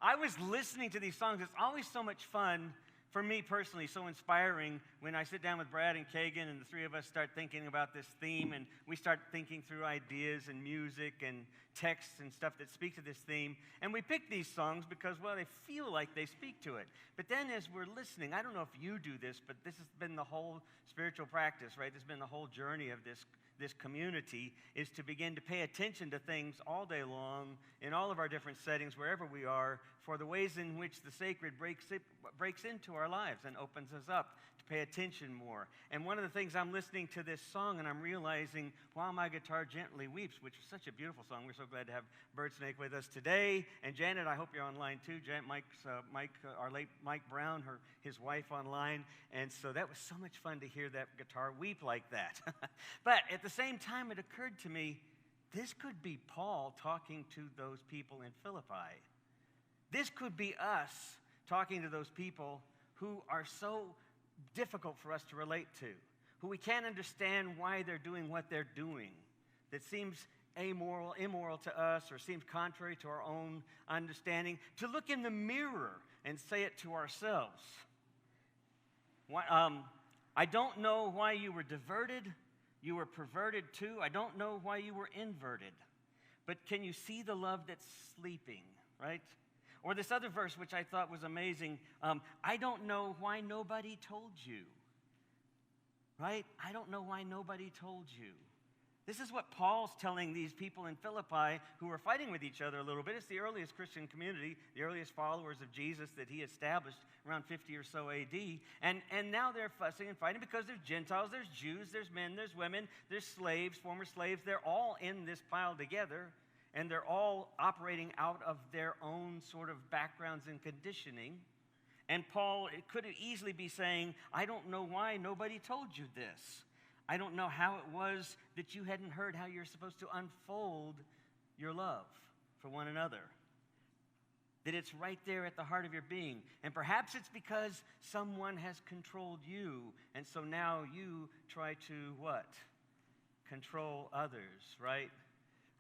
I was listening to these songs. It's always so much fun for me personally, so inspiring when I sit down with Brad and Kagan and the three of us start thinking about this theme, and we start thinking through ideas and music and texts and stuff that speak to this theme. And we pick these songs because, well, they feel like they speak to it. But then as we're listening, I don't know if you do this, but this has been the whole spiritual practice, right? This has been the whole journey of this community, is to begin to pay attention to things all day long in all of our different settings, wherever we are, for the ways in which the sacred breaks into our lives and opens us up to pay attention more. And one of the things, I'm listening to this song and I'm realizing, While My Guitar Gently Weeps, which is such a beautiful song. We're so glad to have Birdsnake with us today. And Janet, I hope you're online too. Janet, our late Mike Brown, his wife online. And so that was so much fun to hear that guitar weep like that. But at the same time, it occurred to me, this could be Paul talking to those people in Philippi. This could be us talking to those people who are so difficult for us to relate to, who we can't understand why they're doing what they're doing, that seems immoral to us, or seems contrary to our own understanding, to look in the mirror and say it to ourselves. I don't know why you were diverted. You were perverted too. I don't know why you were inverted. But can you see the love that's sleeping, right? Or this other verse, which I thought was amazing. I don't know why nobody told you, right? I don't know why nobody told you. This is what Paul's telling these people in Philippi who are fighting with each other a little bit. It's the earliest Christian community, the earliest followers of Jesus that he established around 50 or so AD. And now they're fussing and fighting because there's Gentiles, there's Jews, there's men, there's women, there's slaves, former slaves. They're all in this pile together, and they're all operating out of their own sort of backgrounds and conditioning. And Paul could easily be saying, I don't know why nobody told you this. I don't know how it was that you hadn't heard how you're supposed to unfold your love for one another. That it's right there at the heart of your being. And perhaps it's because someone has controlled you, and so now you try to what? Control others, right?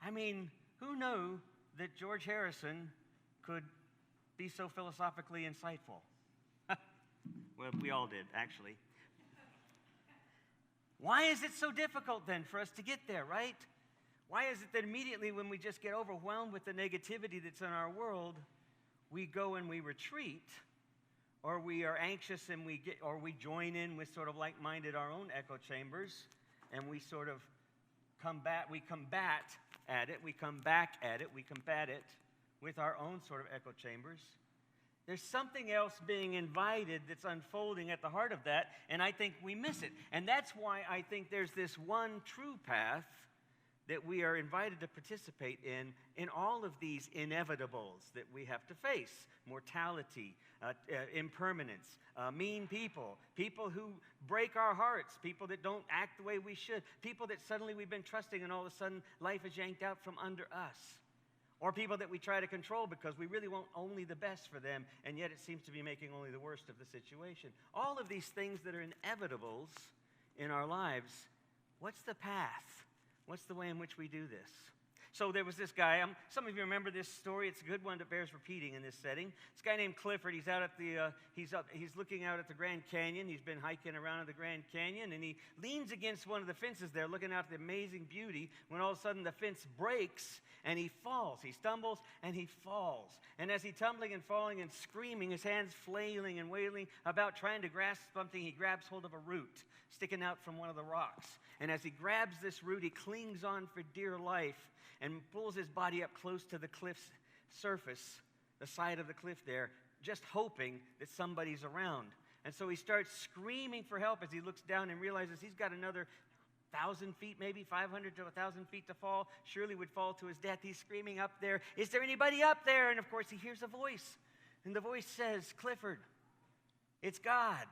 I mean, who knew that George Harrison could be so philosophically insightful? Well, we all did, actually. Why is it so difficult then for us to get there, right? Why is it that immediately when we just get overwhelmed with the negativity that's in our world, we go and we retreat, or we are anxious and we join in with sort of like-minded our own echo chambers, and we sort of combat it with our own sort of echo chambers. There's something else being invited that's unfolding at the heart of that, and I think we miss it. And that's why I think there's this one true path that we are invited to participate in all of these inevitables that we have to face. Mortality, impermanence, mean people, people who break our hearts, people that don't act the way we should, people that suddenly we've been trusting and all of a sudden life is yanked out from under us. Or people that we try to control because we really want only the best for them, and yet it seems to be making only the worst of the situation. All of these things that are inevitables in our lives, what's the path? What's the way in which we do this? So there was this guy, some of you remember this story. It's a good one that bears repeating in this setting. This guy named Clifford, he's out at he's looking out at the Grand Canyon. He's been hiking around in the Grand Canyon, and he leans against one of the fences there, looking out at the amazing beauty, when all of a sudden the fence breaks, and he falls. He stumbles, and he falls. And as he's tumbling and falling and screaming, his hands flailing and wailing about trying to grasp something, he grabs hold of a root sticking out from one of the rocks. And as he grabs this root, he clings on for dear life and pulls his body up close to the cliff's surface, the side of the cliff there, just hoping that somebody's around. And so he starts screaming for help as he looks down and realizes he's got another 1,000 feet, maybe 500 to 1,000 feet to fall. Surely would fall to his death. He's screaming up there, is there anybody up there? And of course he hears a voice. And the voice says, Clifford, it's God.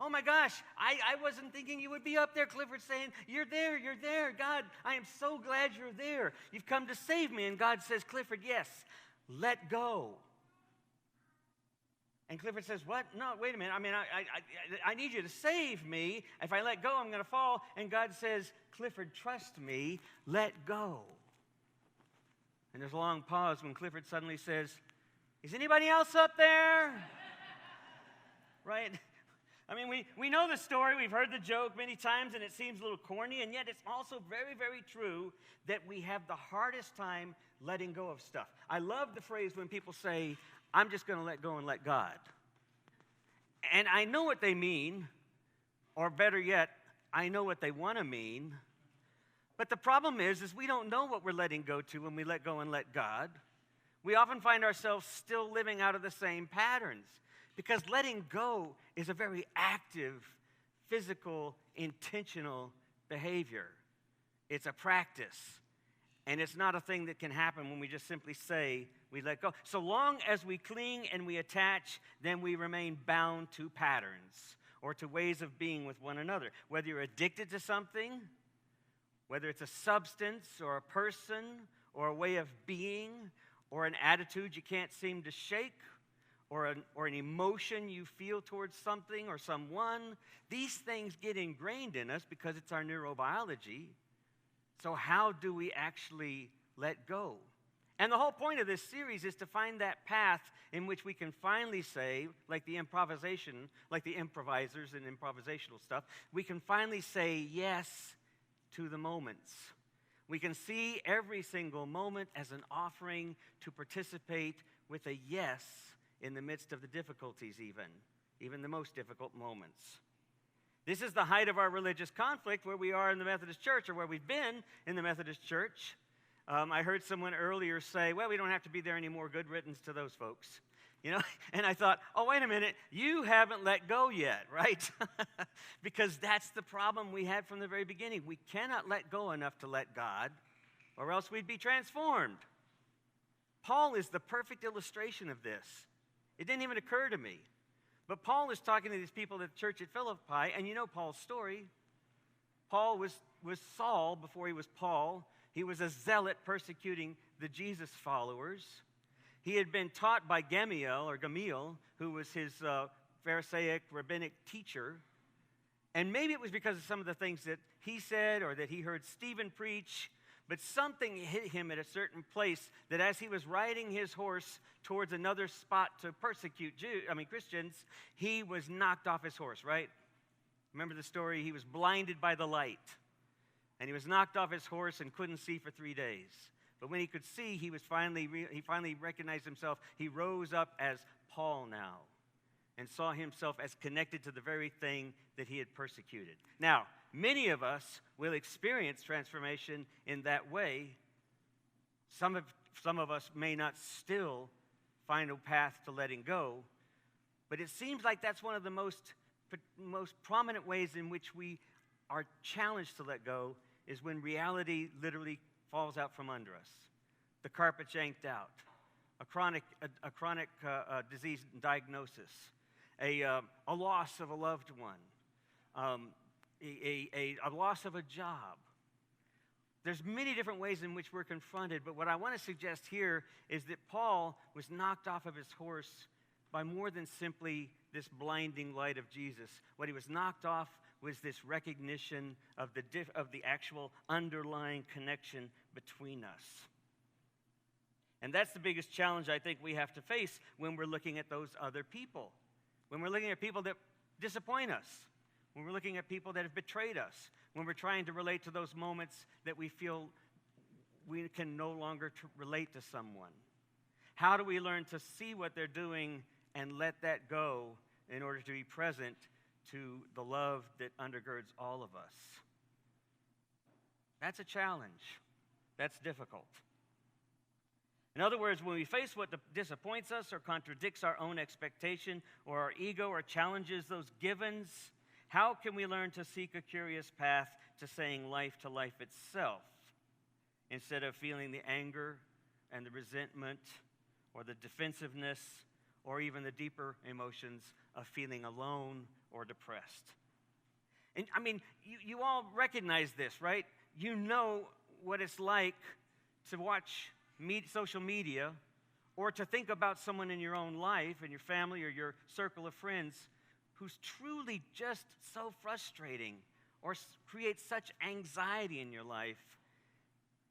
Oh my gosh, I wasn't thinking you would be up there. Clifford's saying, you're there. God, I am so glad you're there. You've come to save me. And God says, Clifford, yes, let go. And Clifford says, what? No, wait a minute. I mean, I need you to save me. If I let go, I'm going to fall. And God says, Clifford, trust me, let go. And there's a long pause when Clifford suddenly says, Is anybody else up there? Right? I mean, we know the story. We've heard the joke many times, and it seems a little corny, and yet it's also very, very true that we have the hardest time letting go of stuff. I love the phrase when people say, I'm just going to let go and let God. And I know what they mean, or better yet, I know what they want to mean. But the problem is we don't know what we're letting go to when we let go and let God. We often find ourselves still living out of the same patterns because letting go is a very active, physical, intentional behavior. It's a practice, and it's not a thing that can happen when we just simply say we let go. So long as we cling and we attach, then we remain bound to patterns or to ways of being with one another. Whether you're addicted to something, whether it's a substance or a person or a way of being or an attitude you can't seem to shake or an emotion you feel towards something or someone, these things get ingrained in us because it's our neurobiology. So how do we actually let go? And the whole point of this series is to find that path in which we can finally say, like the improvisers and improvisational stuff, we can finally say yes to the moments. We can see every single moment as an offering to participate with a yes in the midst of the difficulties even the most difficult moments. This is the height of our religious conflict where we are in the Methodist Church, or where we've been in the Methodist Church. I heard someone earlier say, well, we don't have to be there anymore. Good riddance to those folks. And I thought, oh, wait a minute, you haven't let go yet, right? Because that's the problem we had from the very beginning. We cannot let go enough to let God, or else we'd be transformed. Paul is the perfect illustration of this. It didn't even occur to me. But Paul is talking to these people at the church at Philippi, and you know Paul's story. Paul was Saul before he was Paul. He was a zealot persecuting the Jesus followers. He had been taught by Gamaliel, who was his Pharisaic rabbinic teacher. And maybe it was because of some of the things that he said or that he heard Stephen preach, but something hit him at a certain place that as he was riding his horse towards another spot to persecute Christians, he was knocked off his horse, right? Remember the story? He was blinded by the light, and he was knocked off his horse and couldn't see for 3 days. But when he could see, he finally recognized himself. He rose up as Paul now and saw himself as connected to the very thing that he had persecuted. Now, many of us will experience transformation in that way. Some of us may not still find a path to letting go, but it seems like that's one of the most prominent ways in which we are challenged to let go is when reality literally falls out from under us. The carpet's yanked out. A chronic disease diagnosis. A loss of a loved one. A loss of a job. There's many different ways in which we're confronted, but what I want to suggest here is that Paul was knocked off of his horse by more than simply this blinding light of Jesus. What he was knocked off was this recognition of the actual underlying connection between us. And that's the biggest challenge I think we have to face when we're looking at those other people. When we're looking at people that disappoint us. When we're looking at people that have betrayed us. When we're trying to relate to those moments that we feel we can no longer relate to someone. How do we learn to see what they're doing and let that go in order to be present to the love that undergirds all of us? That's a challenge. That's difficult. In other words, when we face what disappoints us or contradicts our own expectation or our ego or challenges those givens, how can we learn to seek a curious path to saying life to life itself instead of feeling the anger and the resentment or the defensiveness or even the deeper emotions of feeling alone or depressed? And I mean, you all recognize this, right? You know what it's like to watch social media or to think about someone in your own life, in your family or your circle of friends, who's truly just so frustrating or creates such anxiety in your life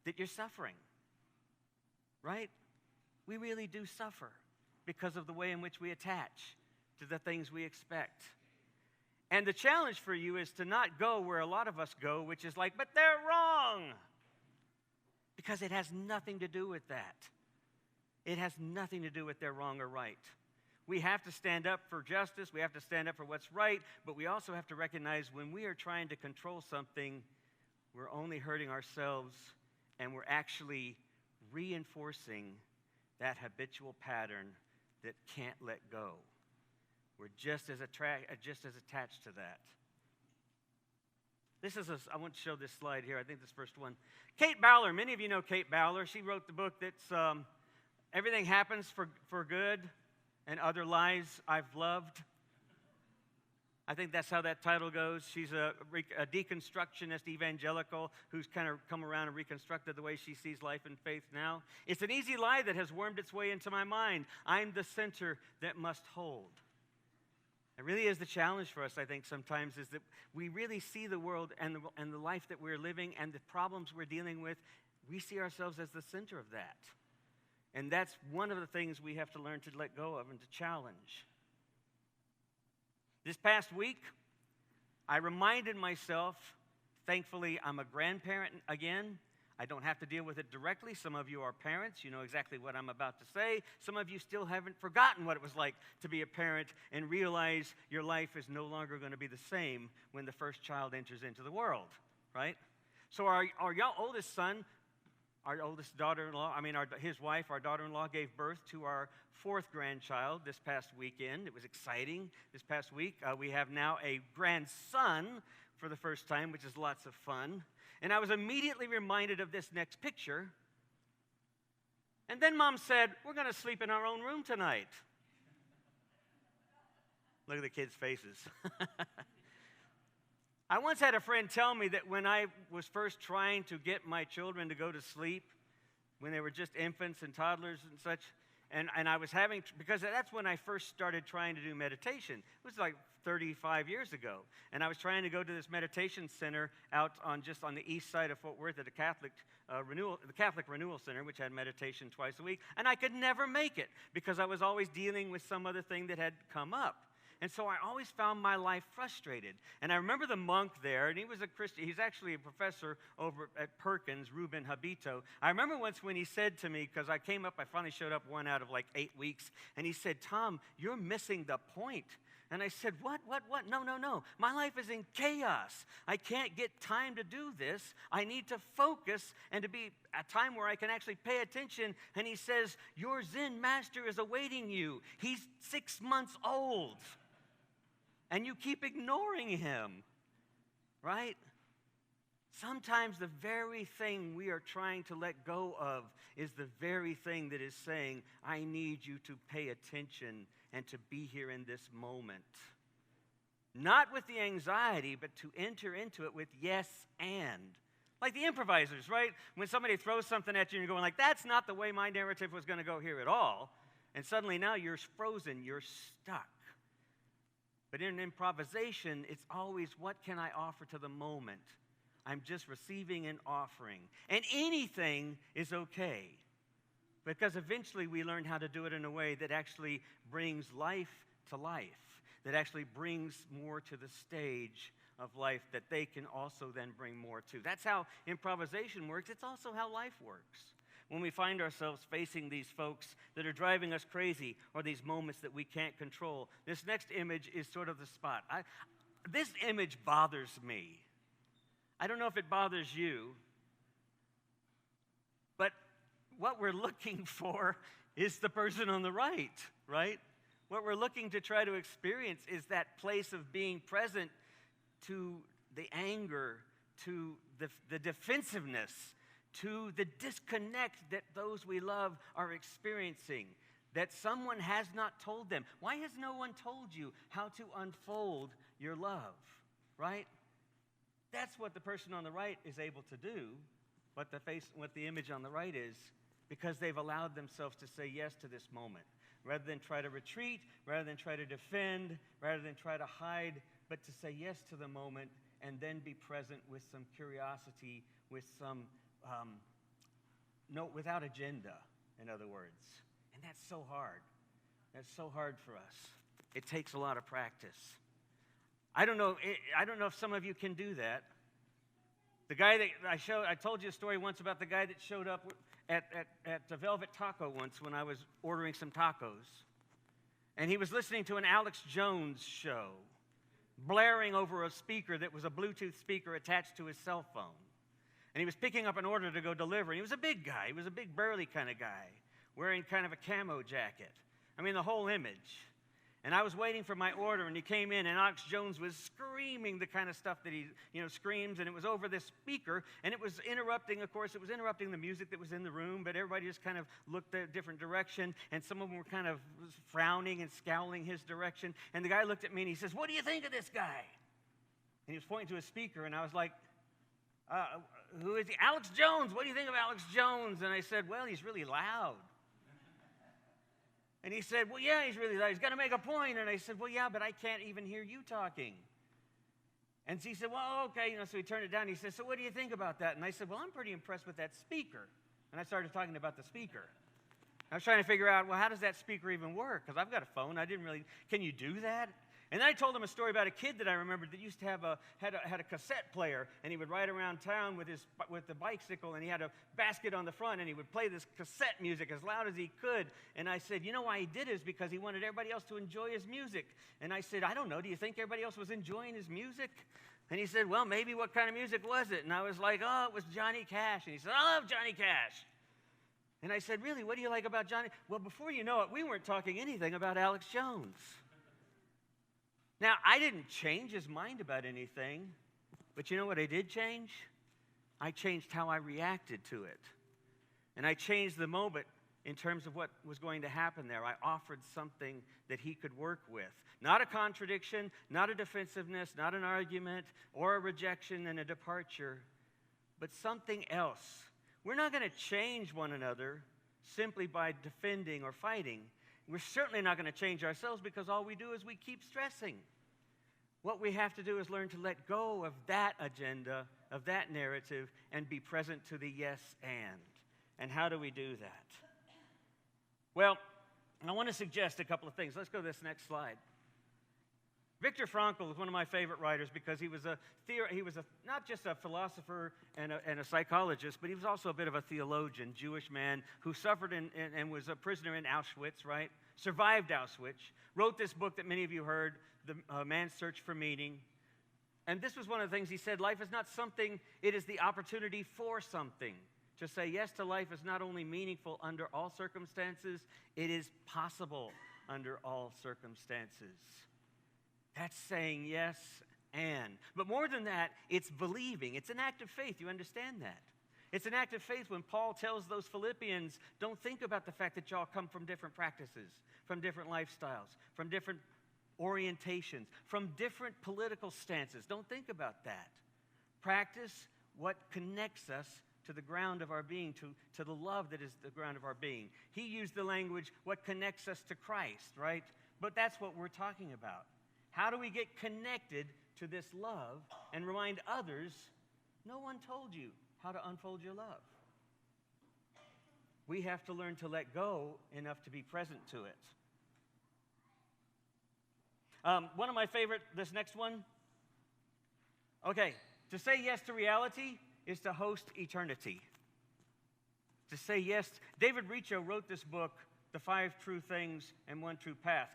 that you're suffering, right? We really do suffer. because of the way in which we attach to the things we expect. And the challenge for you is to not go where a lot of us go, which is like, but they're wrong. Because it has nothing to do with that. It has nothing to do with they're wrong or right. We have to stand up for justice. We have to stand up for what's right. But we also have to recognize when we are trying to control something, we're only hurting ourselves, and we're actually reinforcing that habitual pattern that can't let go. We're just as attached to that. I want to show this slide here. I think this first one. Kate Bowler. Many of you know Kate Bowler. She wrote the book that's Everything Happens for Good and Other Lies I've Loved. I think that's how that title goes. She's a deconstructionist evangelical who's kind of come around and reconstructed the way she sees life and faith now. It's an easy lie that has wormed its way into my mind. I'm the center that must hold. It really is the challenge for us, I think, sometimes, is that we really see the world and the life that we're living and the problems we're dealing with. We see ourselves as the center of that. And that's one of the things we have to learn to let go of and to challenge. This past week, I reminded myself, thankfully, I'm a grandparent again. I don't have to deal with it directly. Some of you are parents. You know exactly what I'm about to say. Some of you still haven't forgotten what it was like to be a parent and realize your life is no longer going to be the same when the first child enters into the world, right? So our oldest son, our oldest daughter-in-law, his wife, our daughter-in-law, gave birth to our fourth grandchild this past weekend. It was exciting. This past week, we have now a grandson for the first time, which is lots of fun. And I was immediately reminded of this next picture. And then Mom said, we're going to sleep in our own room tonight. Look at the kids' faces. I once had a friend tell me that when I was first trying to get my children to go to sleep, when they were just infants and toddlers and such, and I was because that's when I first started trying to do meditation. It was like 35 years ago. And I was trying to go to this meditation center out on the east side of Fort Worth at the Catholic Renewal Center, which had meditation twice a week. And I could never make it because I was always dealing with some other thing that had come up. And so I always found my life frustrated. And I remember the monk there, and he was a Christian. He's actually a professor over at Perkins, Ruben Habito. I remember once when he said to me, because I finally showed up 1 out of like 8 weeks, and he said, Tom, you're missing the point. And I said, what? No. My life is in chaos. I can't get time to do this. I need to focus and to be a time where I can actually pay attention. And he says, your Zen master is awaiting you. He's 6 months old. And you keep ignoring him, right? Sometimes the very thing we are trying to let go of is the very thing that is saying, I need you to pay attention and to be here in this moment. Not with the anxiety, but to enter into it with yes and. Like the improvisers, right? When somebody throws something at you and you're going like, that's not the way my narrative was going to go here at all. And suddenly now you're frozen, you're stuck. But in improvisation, it's always, what can I offer to the moment? I'm just receiving and offering. And anything is okay. Because eventually we learn how to do it in a way that actually brings life to life, that actually brings more to the stage of life that they can also then bring more to. That's how improvisation works. It's also how life works. When we find ourselves facing these folks that are driving us crazy or these moments that we can't control, this next image is sort of the spot. This image bothers me. I don't know if it bothers you, but what we're looking for is the person on the right? What we're looking to try to experience is that place of being present to the anger, to the defensiveness, to the disconnect that those we love are experiencing, that someone has not told them. Why has no one told you how to unfold your love, right? That's what the person on the right is able to do, what the image on the right is, because they've allowed themselves to say yes to this moment, rather than try to retreat, rather than try to defend, rather than try to hide, but to say yes to the moment and then be present with some curiosity, with some without agenda, in other words. And that's so hard. That's so hard for us. It takes a lot of practice. I don't know if some of you can do that. The guy that I told you a story once about the guy that showed up at the Velvet Taco once when I was ordering some tacos. And he was listening to an Alex Jones show, blaring over a speaker that was a Bluetooth speaker attached to his cell phone. And he was picking up an order to go deliver. And he was a big guy. He was a big, burly kind of guy, wearing kind of a camo jacket. I mean, the whole image. And I was waiting for my order, and he came in, and Alex Jones was screaming the kind of stuff that he, screams, and it was over this speaker, and it was interrupting, of course, the music that was in the room, but everybody just kind of looked a different direction, and some of them were kind of frowning and scowling his direction, and the guy looked at me, and he says, "What do you think of this guy?" And he was pointing to a speaker, and I was like, who is he? Alex Jones. What do you think of Alex Jones? And I said, well, he's really loud. And he said, well, yeah, he's really loud. He's got to make a point. And I said, well, yeah, but I can't even hear you talking. And he said, well, okay. So he turned it down. He said, so what do you think about that? And I said, well, I'm pretty impressed with that speaker. And I started talking about the speaker. I was trying to figure out, well, how does that speaker even work? Because I've got a phone. Can you do that? And then I told him a story about a kid that I remembered that used to have had a cassette player, and he would ride around town with the bicycle, and he had a basket on the front, and he would play this cassette music as loud as he could. And I said, you know why he did it? Is because he wanted everybody else to enjoy his music. And I said, I don't know, do you think everybody else was enjoying his music? And he said, well, maybe. What kind of music was it? And I was like, oh, it was Johnny Cash. And he said, I love Johnny Cash. And I said, really, what do you like about Johnny? Well, before you know it, we weren't talking anything about Alex Jones. Now, I didn't change his mind about anything, but you know what I did change? I changed how I reacted to it. And I changed the moment in terms of what was going to happen there. I offered something that he could work with. Not a contradiction, not a defensiveness, not an argument, or a rejection and a departure, but something else. We're not going to change one another simply by defending or fighting. We're certainly not going to change ourselves because all we do is we keep stressing. What we have to do is learn to let go of that agenda, of that narrative, and be present to the yes and. And how do we do that? Well, I want to suggest a couple of things. Let's go to this next slide. Viktor Frankl is one of my favorite writers because he was not just a philosopher and a psychologist, but he was also a bit of a theologian, Jewish man who suffered and was a prisoner in Auschwitz, right? Survived Auschwitz, wrote this book that many of you heard, The Man's Search for Meaning. And this was one of the things he said, life is not something, it is the opportunity for something. To say yes to life is not only meaningful under all circumstances, it is possible under all circumstances. That's saying yes and. But more than that, it's believing. It's an act of faith. You understand that? It's an act of faith when Paul tells those Philippians, don't think about the fact that y'all come from different practices, from different lifestyles, from different orientations, from different political stances. Don't think about that. Practice what connects us to the ground of our being, to the love that is the ground of our being. He used the language, what connects us to Christ, right? But that's what we're talking about. How do we get connected to this love and remind others, no one told you how to unfold your love? We have to learn to let go enough to be present to it. One of my favorite, this next one. Okay, to say yes to reality is to host eternity. To say yes. David Richo wrote this book, The 5 True Things and One True Path.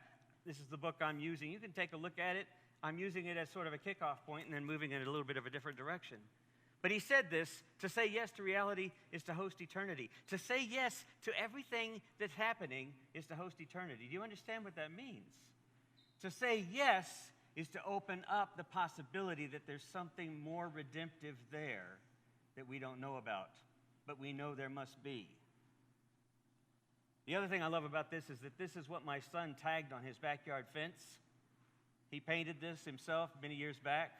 This is the book I'm using. You can take a look at it. I'm using it as sort of a kickoff point and then moving in a little bit of a different direction. But he said this, to say yes to reality is to host eternity. To say yes to everything that's happening is to host eternity. Do you understand what that means? To say yes is to open up the possibility that there's something more redemptive there that we don't know about, but we know there must be. The other thing I love about this is that this is what my son tagged on his backyard fence. He painted this himself many years back.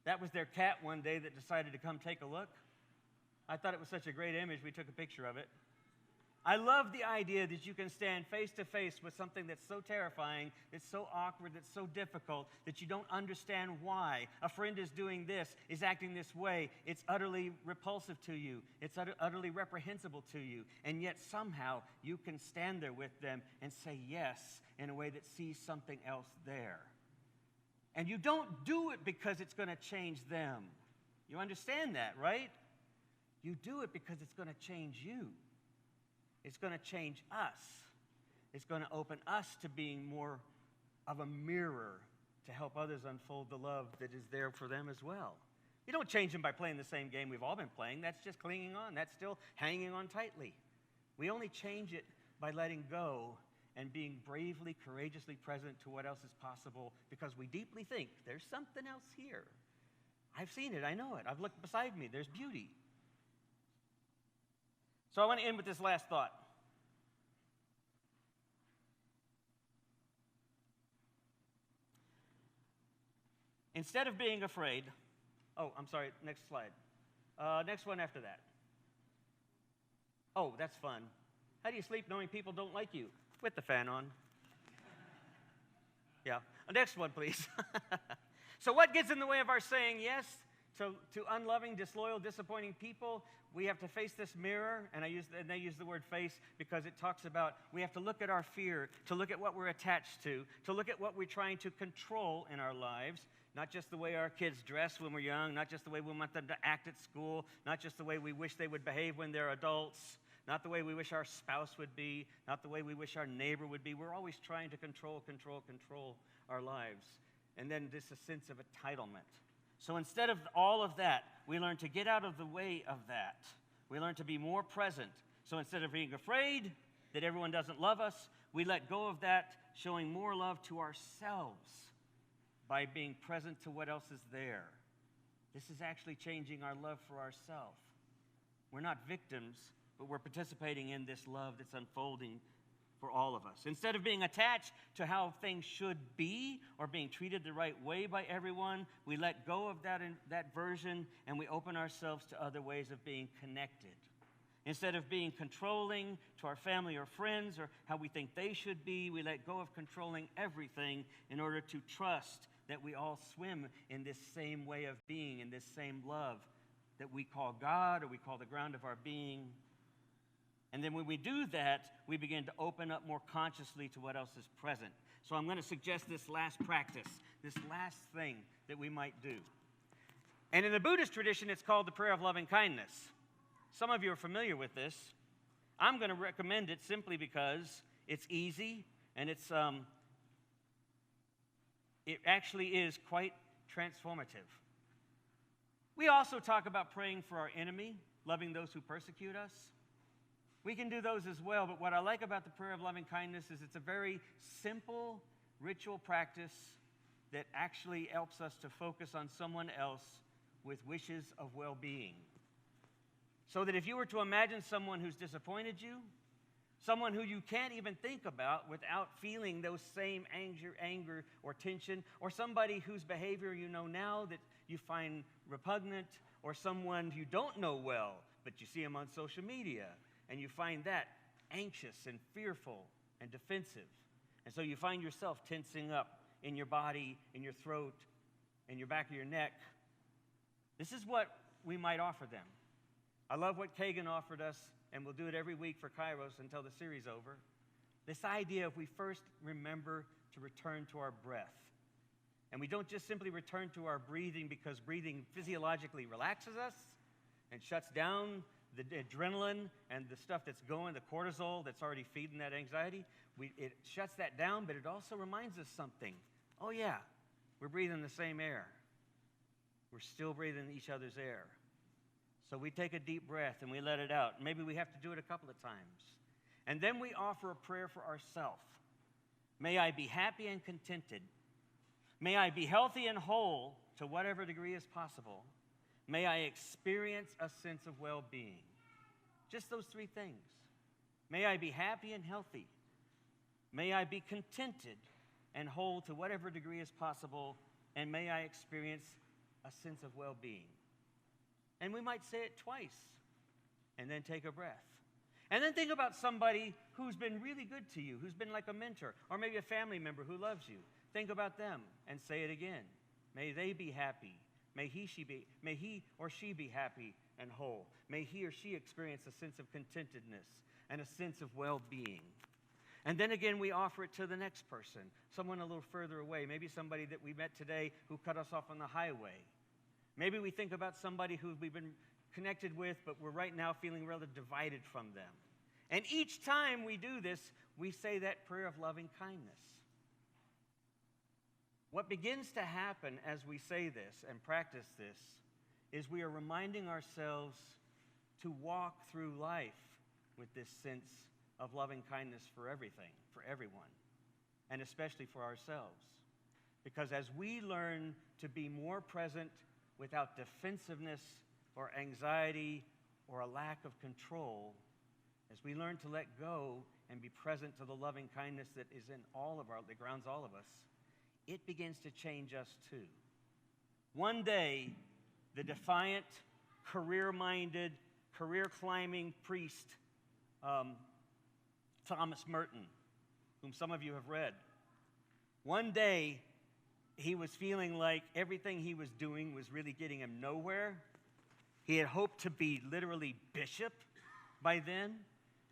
That was their cat one day that decided to come take a look. I thought it was such a great image, we took a picture of it. I love the idea that you can stand face to face with something that's so terrifying, that's so awkward, that's so difficult, that you don't understand why. A friend is doing this, is acting this way. It's utterly repulsive to you. It's utterly reprehensible to you. And yet somehow you can stand there with them and say yes in a way that sees something else there. And you don't do it because it's going to change them. You understand that, right? You do it because it's going to change you. It's going to change us. It's going to open us to being more of a mirror to help others unfold the love that is there for them as well. You don't change them by playing the same game we've all been playing. That's just clinging on. That's still hanging on tightly. We only change it by letting go and being bravely, courageously present to what else is possible because we deeply think there's something else here. I've seen it. I know it. I've looked beside me. There's beauty. So I want to end with this last thought. Instead of being afraid, next slide. Next one after that. Oh, that's fun. How do you sleep knowing people don't like you? With the fan on. Yeah. Next one, please. So what gets in the way of our saying yes to unloving, disloyal, disappointing people? We have to face this mirror, and they use the word face because it talks about we have to look at our fear, to look at what we're attached to look at what we're trying to control in our lives, not just the way our kids dress when we're young, not just the way we want them to act at school, not just the way we wish they would behave when they're adults, not the way we wish our spouse would be, not the way we wish our neighbor would be. We're always trying to control our lives. And then this a sense of entitlement. So instead of all of that, we learn to get out of the way of that. We learn to be more present. So instead of being afraid that everyone doesn't love us, we let go of that, showing more love to ourselves by being present to what else is there. This is actually changing our love for ourselves. We're not victims, but we're participating in this love that's unfolding for all of us. Instead of being attached to how things should be or being treated the right way by everyone, we let go of that version and we open ourselves to other ways of being connected. Instead of being controlling to our family or friends or how we think they should be, we let go of controlling everything in order to trust that we all swim in this same way of being, in this same love that we call God or we call the ground of our being. And then when we do that, we begin to open up more consciously to what else is present. So I'm going to suggest this last practice, this last thing that we might do. And in the Buddhist tradition, it's called the prayer of loving kindness. Some of you are familiar with this. I'm going to recommend it simply because it's easy and it actually is quite transformative. We also talk about praying for our enemy, loving those who persecute us. We can do those as well, but what I like about the prayer of loving kindness is it's a very simple ritual practice that actually helps us to focus on someone else with wishes of well-being. So that if you were to imagine someone who's disappointed you, someone who you can't even think about without feeling those same anger or tension, or somebody whose behavior you know now that you find repugnant, or someone you don't know well, but you see them on social media, and you find that anxious and fearful and defensive. And so you find yourself tensing up in your body, in your throat, in your back of your neck. This is what we might offer them. I love what Kagan offered us, and we'll do it every week for Kairos until the series is over. This idea of we first remember to return to our breath. And we don't just simply return to our breathing because breathing physiologically relaxes us and shuts down the adrenaline and the stuff that's going, the cortisol that's already feeding that anxiety. It shuts that down, but it also reminds us something. Oh yeah, we're breathing the same air. We're still breathing each other's air. So we take a deep breath and we let it out. Maybe we have to do it a couple of times. And then we offer a prayer for ourselves. May I be happy and contented. May I be healthy and whole to whatever degree is possible. May I experience a sense of well-being. Just those three things. May I be happy and healthy. May I be contented and whole to whatever degree is possible. And may I experience a sense of well-being. And we might say it twice and then take a breath. And then think about somebody who's been really good to you, who's been like a mentor, or maybe a family member who loves you. Think about them and say it again. May they be happy. May he or she be happy and whole. May he or she experience a sense of contentedness and a sense of well-being. And then again, we offer it to the next person, someone a little further away, maybe somebody that we met today who cut us off on the highway. Maybe we think about somebody who we've been connected with, but we're right now feeling rather divided from them. And each time we do this, we say that prayer of loving kindness. What begins to happen as we say this and practice this is we are reminding ourselves to walk through life with this sense of loving kindness for everything, for everyone, and especially for ourselves. Because as we learn to be more present without defensiveness or anxiety or a lack of control, as we learn to let go and be present to the loving kindness that is in that grounds all of us, it begins to change us too. One day, the defiant, career-minded, career-climbing priest, Thomas Merton, whom some of you have read, one day he was feeling like everything he was doing was really getting him nowhere. He had hoped to be literally bishop by then,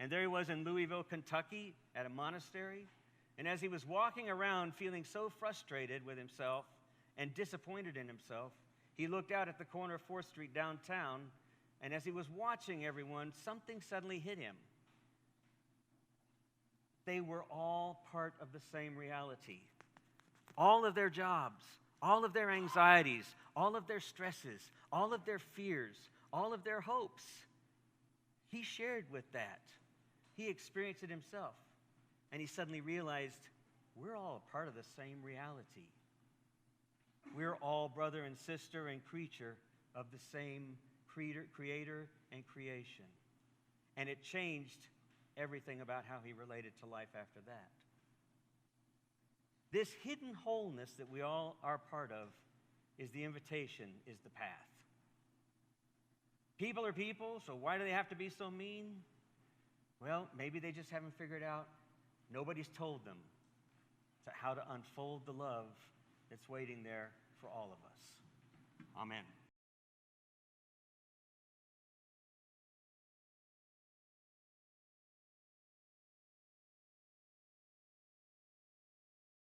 and there he was in Louisville, Kentucky, at a monastery. And as he was walking around feeling so frustrated with himself and disappointed in himself, he looked out at the corner of 4th Street downtown, and as he was watching everyone, something suddenly hit him. They were all part of the same reality. All of their jobs, all of their anxieties, all of their stresses, all of their fears, all of their hopes. He shared with that. He experienced it himself. And he suddenly realized, we're all a part of the same reality. We're all brother and sister and creature of the same creator and creation. And it changed everything about how he related to life after that. This hidden wholeness that we all are part of is the invitation, is the path. People are people, so why do they have to be so mean? Well, maybe they just haven't figured out. Nobody's told them how to unfold the love that's waiting there for all of us. Amen.